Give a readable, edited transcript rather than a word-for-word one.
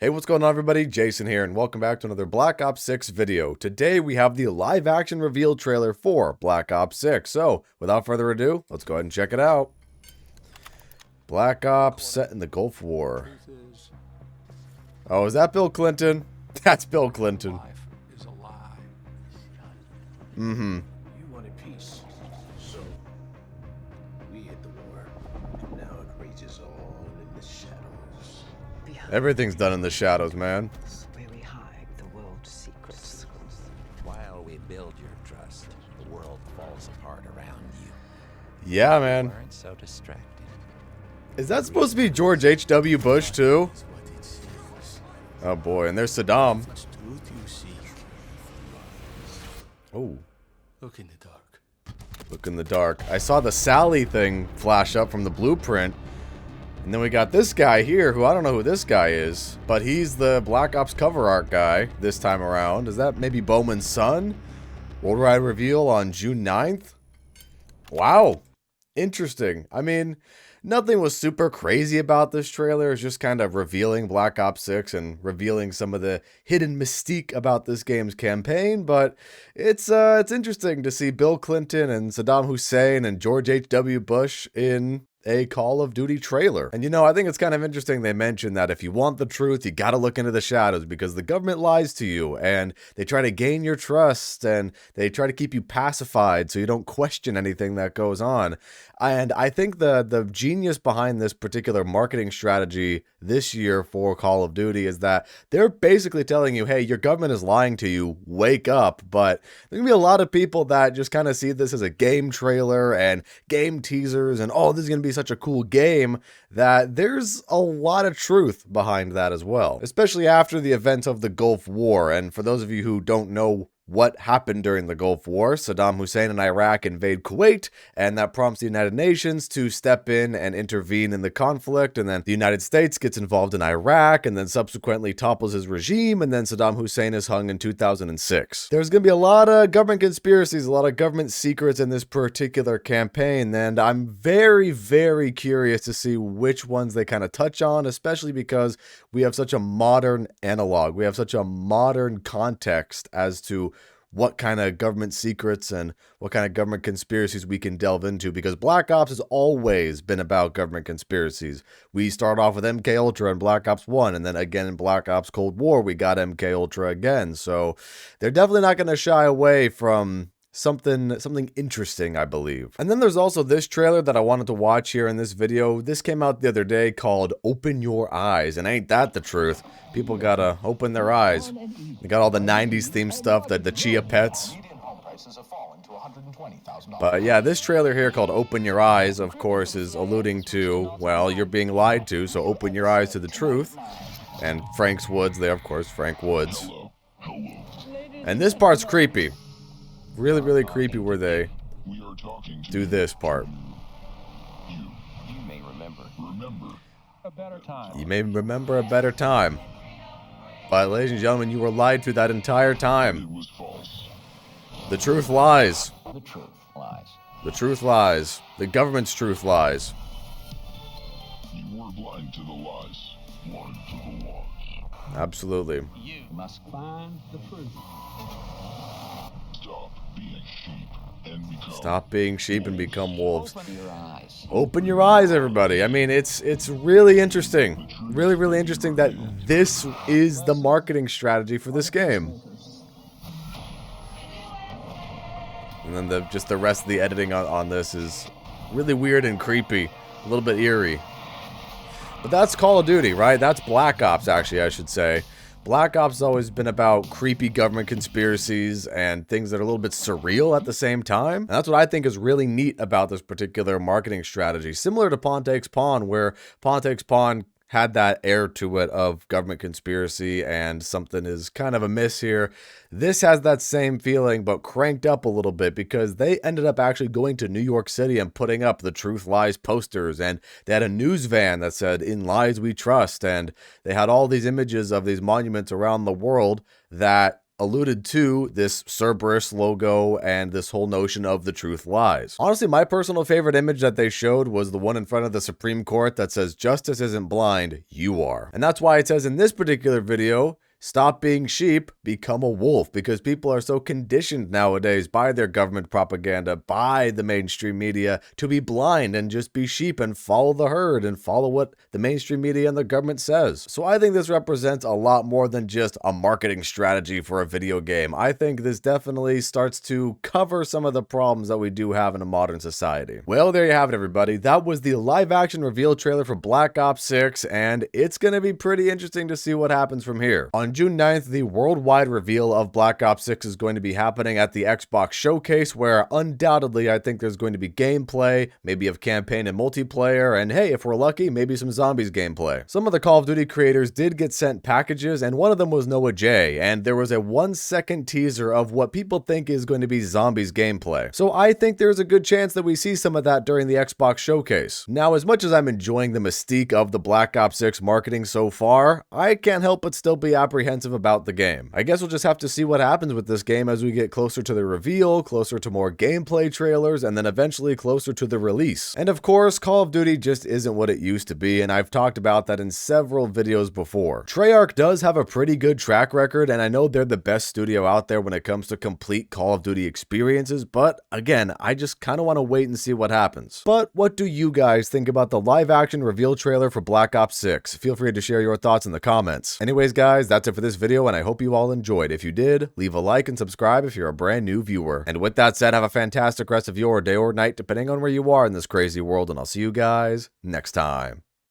Hey, what's going on everybody? Jason here, and welcome back to another Black Ops 6 video. Today we have the live action reveal trailer for Black Ops 6. So, without further ado, let's go ahead and check it out. Black Ops set in the Gulf War. Oh, is that Bill Clinton? That's Bill Clinton. Life is a lie. Mm-hmm. You wanted peace, so we hit the war, and now it rages on in the shadows. Everything's done in the shadows, man. Where we hide the world's secrets. While we build your trust, the world falls apart around you. Yeah, man. You weren't so distracted. Is that supposed to be George H.W. Bush, too? That's what it seems. Oh boy, and there's Saddam. Much truth you seek. Oh, Look in the dark. look in the dark. I saw the Sally thing flash up from the blueprint. And then we got this guy here, who I don't know who this guy is, but he's the Black Ops cover art guy this time around. Is that maybe Bowman's son? Worldwide reveal on June 9th? Wow. Interesting. I mean, nothing was super crazy about this trailer. It's just kind of revealing Black Ops 6 and revealing some of the hidden mystique about this game's campaign, but it's interesting to see Bill Clinton and Saddam Hussein and George H.W. Bush in a Call of Duty trailer. And you know, I think it's kind of interesting they mentioned that if you want the truth, you gotta look into the shadows because the government lies to you and they try to gain your trust and they try to keep you pacified so you don't question anything that goes on. And I think the genius behind this particular marketing strategy this year for Call of Duty is that they're basically telling you, hey, your government is lying to you, wake up. But there's gonna be a lot of people that just kind of see this as a game trailer and game teasers and, oh, this is gonna be such a cool game, that there's a lot of truth behind that as well, especially after the events of the Gulf War. And for those of you who don't know what happened during the Gulf War, Saddam Hussein and Iraq invade Kuwait, and that prompts the United Nations to step in and intervene in the conflict, and then the United States gets involved in Iraq, and then subsequently topples his regime, and then Saddam Hussein is hung in 2006. There's going to be a lot of government conspiracies, a lot of government secrets in this particular campaign, and I'm very, very curious to see which ones they kind of touch on, especially because we have such a modern analog. We have such a modern context as to what kind of government secrets and what kind of government conspiracies we can delve into, because Black Ops has always been about government conspiracies. We start off with MK Ultra in Black Ops 1, and then again in Black Ops Cold War we got MK Ultra again. So they're definitely not going to shy away from something interesting, I believe. And then there's also this trailer that I wanted to watch here in this video. This came out the other day called Open Your Eyes, and ain't that the truth? People gotta open their eyes. They got all the 90s themed stuff, the Chia Pets. But yeah, this trailer here called Open Your Eyes, of course, is alluding to, well, you're being lied to, so open your eyes to the truth. And Frank's Woods there, of course, Frank Woods. And this part's creepy. Really, really creepy where they do this part. You may remember A better time. You may remember a better time. But ladies and gentlemen, you were lied to that entire time. It was false. The truth lies. the truth lies. The truth lies. The government's truth lies. You were blind to the lies. Blind to the lies. Absolutely. You must Find the truth. Stop being sheep and become. Stop being sheep and become wolves. open your eyes. Open your eyes, everybody. I mean, it's really interesting. Really, really interesting that this is the marketing strategy for this game. And then just the rest of the editing on this is really weird and creepy. A little bit eerie. But that's Call of Duty, right? That's Black Ops, actually, I should say. Black Ops has always been about creepy government conspiracies and things that are a little bit surreal at the same time. And that's what I think is really neat about this particular marketing strategy. Similar to Pontek's Pawn, where Pontek's Pawn had that air to it of government conspiracy and something is kind of amiss here. This has that same feeling, but cranked up a little bit, because they ended up actually going to New York City and putting up the Truth Lies posters, and they had a news van that said, "In Lies We Trust," and they had all these images of these monuments around the world that alluded to this Cerberus logo and this whole notion of the truth lies. Honestly, my personal favorite image that they showed was the one in front of the Supreme Court that says, "Justice isn't blind, you are." And that's why it says in this particular video, stop being sheep, become a wolf, because people are so conditioned nowadays by their government propaganda, by the mainstream media, to be blind and just be sheep and follow the herd and follow what the mainstream media and the government says. So I think this represents a lot more than just a marketing strategy for a video game. I think this definitely starts to cover some of the problems that we do have in a modern society. Well, there you have it, everybody. That was the live action reveal trailer for Black Ops 6, and it's going to be pretty interesting to see what happens from here. On June 9th, the worldwide reveal of Black Ops 6 is going to be happening at the Xbox Showcase, where undoubtedly I think there's going to be gameplay, maybe of campaign and multiplayer, and hey, if we're lucky, maybe some zombies gameplay. Some of the Call of Duty creators did get sent packages, and one of them was Noah J, and there was a 1-second teaser of what people think is going to be zombies gameplay. So I think there's a good chance that we see some of that during the Xbox Showcase. Now, as much as I'm enjoying the mystique of the Black Ops 6 marketing so far, I can't help but still be apprehensive about the game. I guess we'll just have to see what happens with this game as we get closer to the reveal, closer to more gameplay trailers, and then eventually closer to the release. And of course, Call of Duty just isn't what it used to be, and I've talked about that in several videos before. Treyarch does have a pretty good track record, and I know they're the best studio out there when it comes to complete Call of Duty experiences, but again, I just kind of want to wait and see what happens. But what do you guys think about the live action reveal trailer for Black Ops 6? Feel free to share your thoughts in the comments. Anyways, guys, that's it for this video, and I hope you all enjoyed. If you did, leave a like and subscribe if you're a brand new viewer. And with that said, have a fantastic rest of your day or night, depending on where you are in this crazy world, and I'll see you guys next time.